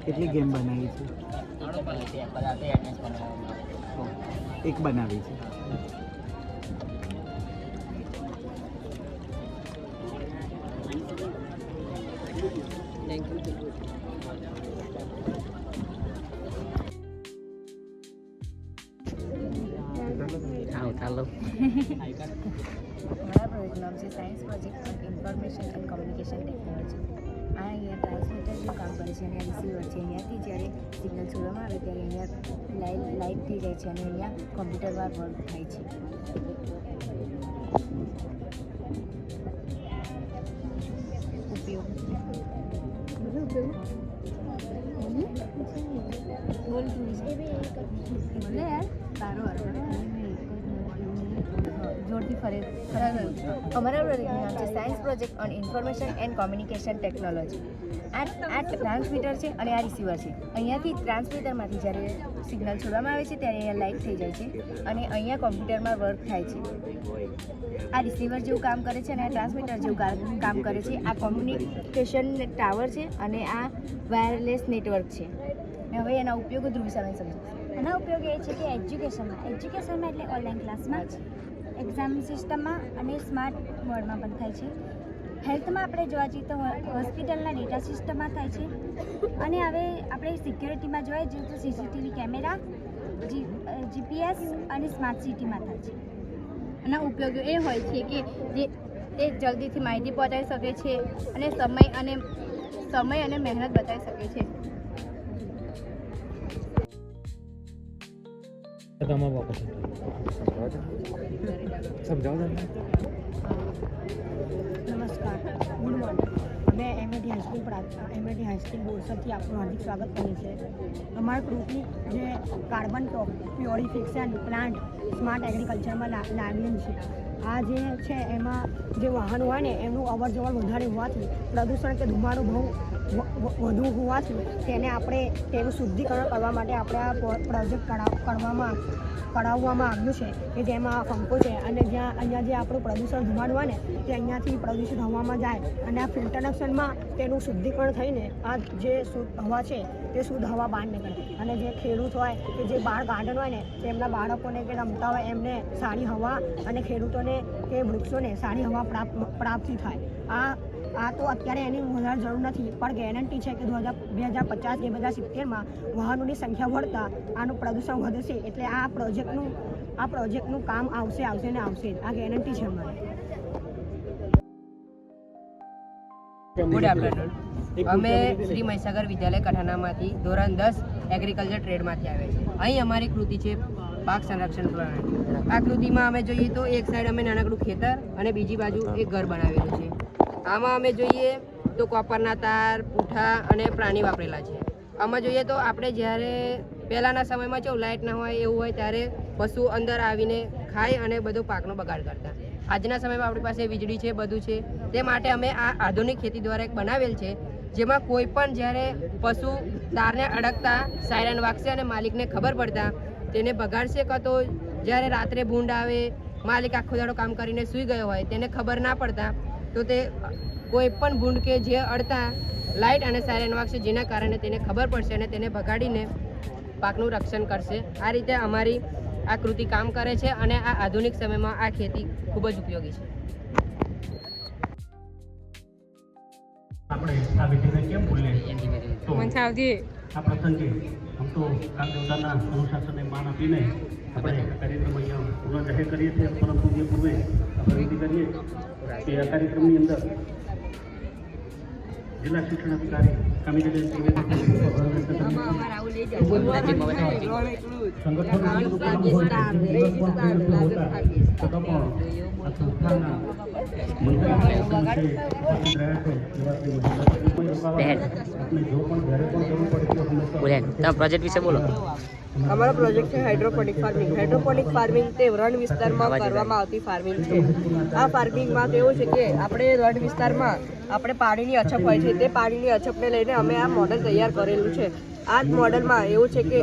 કેટલી ગેમ બનાવી છે? એક બનાવી છે. हेलो हमारा प्रोजेक्ट नाम से science project information and communication technology आ अँ ट्रांसमीटर जो काम करे रिसीवर है अँ जैसे सिग्नल छोड़वा त्यारे अँ लाइट थी जाए अँ कम्प्यूटर में वर्क थाय उपयोग बोले यार तारो जोरથી ફરે અમારા પ્રોજેક્ટનું નામ છે science project on information and communication technology. આ ટ્રાન્સમીટર છે અને આ રિસીવર છે. અહીંયાથી ટ્રાન્સમીટરમાંથી જ્યારે સિગ્નલ છોડવામાં આવે છે ત્યારે અહીંયા લાઇટ થઈ જાય છે અને અહીંયા કોમ્પ્યુટરમાં વર્ક થાય છે. આ રિસીવર જેવું કામ કરે છે અને આ ટ્રાન્સમીટર જેવું કામ કરે છે. આ કોમ્યુનિકેશન ટાવર છે અને આ વાયરલેસ નેટવર્ક છે. હવે એના ઉપયોગો ધ્રુવી સામે સમજો. એના ઉપયોગ એ છે કે એજ્યુકેશનમાં એટલે ઓનલાઈન ક્લાસમાં એક્ઝામ સિસ્ટમમાં અને સ્માર્ટ બોર્ડમાં પણ થાય છે. હેલ્થમાં આપણે જોવા જઈએ તો હોસ્પિટલના ડેટા સિસ્ટમમાં થાય છે અને હવે આપણે સિક્યોરિટીમાં જોવા જઈએ તો સીસીટીવી કેમેરા, જીપીએસ અને સ્માર્ટ સિટીમાં થાય છે. એના ઉપયોગો એ હોય છે કે જે તે જલ્દીથી માહિતી પહોંચાડી શકે છે અને સમય અને મહેનત બચાવી શકે છે. નમસ્કાર, ગુડ મોર્નિંગ. અમે એમએટી હાઈસ્કૂલ બોરસદથી આપનું હાર્દિક સ્વાગત કરીએ છીએ. અમારા ગ્રુપની જે કાર્બન પ્યોરિફિકેશન પ્લાન્ટ સ્માર્ટ એગ્રીકલ્ચરમાં લાવેલ છે. આ જે છે એમાં જે વાહનો હોય ને એમનું અવર જવર વધારે હોવાથી પ્રદૂષણ કે ધુમાડો બહુ વધુ હોવાથી તેનું શુદ્ધિકરણ કરવા માટે આપણે આ પ્રોજેક્ટ કરાવવામાં આવ્યું છે કે જેમાં પંપો છે અને અહીંયા જે આપણું પ્રદૂષણ ધુમાડું હોય ને તે અહીંયાથી પ્રદૂષિત હવામાં જાય અને આ ફિલ્ટરેશનમાં તેનું શુદ્ધિકરણ થઈને આ જે શુદ્ધ હવા છે તે શુદ્ધ હવા બહાર નીકળે અને જે ખેડૂત હોય કે જે બહાર ગાર્ડન હોય ને તેમના બાળકોને કે રમતા હોય એમને સારી હવા અને ખેડૂતોને કે વૃક્ષોને સારી હવા પ્રાપ્તિ થાય. આ તો અત્યારે એની વધારે જરૂર નથી પણ ગેરંટી છે કે 2050 કે 2070માં વાહનોની સંખ્યા વધતા આનું પ્રદૂષણ વધશે એટલે આ પ્રોજેક્ટનું કામ આવશે ને આવશે. આ ગેરંટી છે અમારી. Good afternoon. અમે શ્રી મહીસાગર વિદ્યાલય કઠાણામાંથી ધોરણ 10 એગ્રીકલ્ચર ટ્રેડમાંથી આવ્યા છીએ. અહીં અમારી કૃતિ છે પાક સંરક્ષણ પ્રણાલી. આ કૃતિમાં અમે જોઈએ તો એક સાઈડ અમે નાનકડું ખેતર અને બીજી બાજુ એક ઘર બનાવેલું છે. આમાં અમે જોઈએ તો કોપરના તાર, પૂઠા અને પ્રાણી વાપરેલા છે. આમાં જોઈએ તો આપણે જ્યારે પહેલાંના સમયમાં જો લાઇટ ના હોય એવું હોય ત્યારે પશુ અંદર આવીને ખાય અને બધો પાકનો બગાડ કરતા. આજના સમયમાં આપણી પાસે વીજળી છે, બધું છે, તે માટે અમે આ આધુનિક ખેતી દ્વારા એક બનાવેલ છે જેમાં કોઈ પણ જ્યારે પશુ તારને અડકતા સાયરન વાગશે અને માલિકને ખબર પડતા તેને બગાડશે કાં તો જ્યારે રાત્રે ભૂંડ આવે, માલિક આખો દાડો કામ કરીને સૂઈ ગયો હોય તેને ખબર ના પડતા તો તે કોઈ પણ ભૂંડ કે જે અડતા લાઇટ અને સાયરન વાગશે જેના કારણે તેને ખબર પડશે અને તેને ભગાડીને પાકનું રક્ષણ કરશે. આ રીતે અમારી આ કૃતિ કામ કરે છે અને આ આધુનિક સમયમાં આ ખેતી ખૂબ જ ઉપયોગી છે. આપણે આ વિધિને કેમ ભૂલીએ તો આ પ્રસંગે આમ તો કાલ દેવતાના અનુશાસનને માન આપીને આપણે કાર્યક્રમ અહીંયા પૂર્ણ જાહેર કરીએ છીએ પરંતુ જે પૂર્વે આપણે વિધિ કરીએ કે આ કાર્યક્રમની અંદર જિલ્લા શિક્ષણ અધિકારી કામિનીબેન ત્રિવેદી બોલે પ્રોજેક્ટ વિશે બોલો. અમારો પ્રોજેક્ટ છે હાઇડ્રોપોનિક ફાર્મિંગ. હાઇડ્રોપોનિક ફાર્મિંગ તે રણ વિસ્તારમાં કરવામાં આવતી ફાર્મિંગ છે. આ ફાર્મિંગમાં તો એવું છે કે આપણે રણ વિસ્તારમાં આપણે પાણીની અછત હોય છે, તે પાણીની અછતને લઈને અમે આ મોડલ તૈયાર કરેલું છે. આ જ મોડલમાં એવું છે કે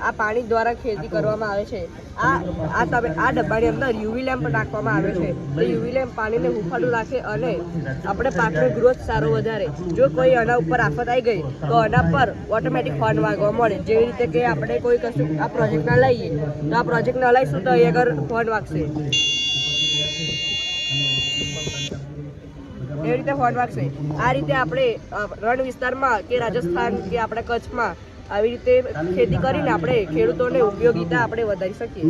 આ પાણી દ્વારા ખેતી કરવામાં આવે છે. આ ડબ્બાની અંદર યુવી લેમ્પ નાખવામાં આવે છે. તો યુવી લેમ્પ પાણીને હુંફાળું રાખે અને આપણે પાકનો ગ્રોથ સારો વધારે. જો કોઈ આના ઉપર આફત આવી ગઈ તો આના પર ઓટોમેટિક હોર્ન વાગવા મળે. જેવી રીતે કે આપણે કોઈ કશું આ પ્રોજેક્ટના લઈએ તો આ પ્રોજેક્ટના લઈશું તો અહીં આગળ હોર્ન વાગશે, એવી રીતે હોર્ન વાગશે. આ રીતે આપણે રણ વિસ્તારમાં કે રાજસ્થાન કે આપણે કચ્છમાં આવી રીતે ખેતી કરીને આપણે ખેડૂતોને ઉપયોગિતા આપણે વધારી શકીએ.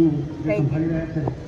Thank you.